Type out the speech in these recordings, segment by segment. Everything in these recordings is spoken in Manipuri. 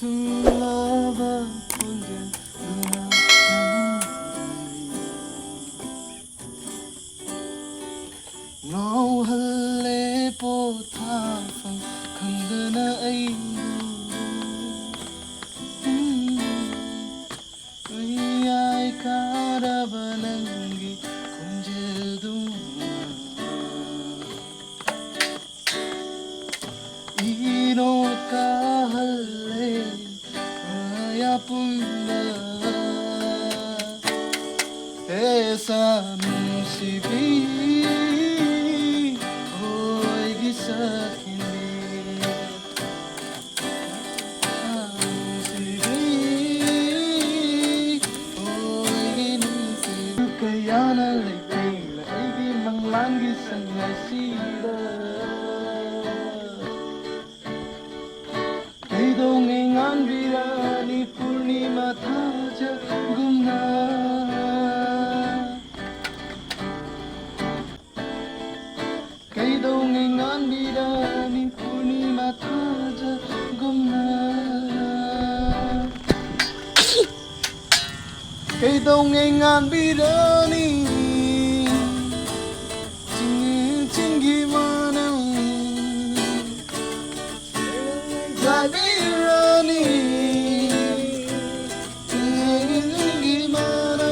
둘러봐 본게 Ngô hale po tha phang khandana ai ai karabanangi kunjedu ino kahale aya punda esa nunsibi Kayana lay lagi manglanggi sangasida Kay dongengan birani purnima thaja gumna Kay dongengan birani purnima thaja gumna Kay dongengan birani tinggi mana birani tinggi mana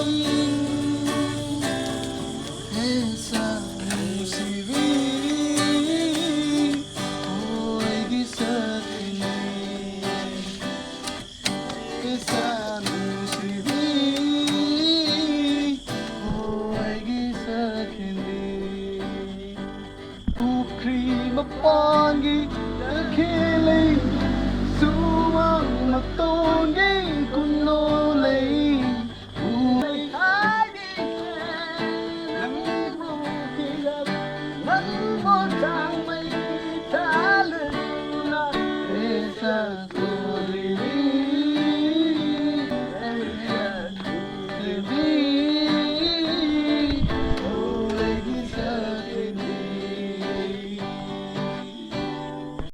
esa musibi oi kisah ini esa musibi Mapangi akili suwang matongi kunolay ulay hadi nang bukilap nang botang may taluna esa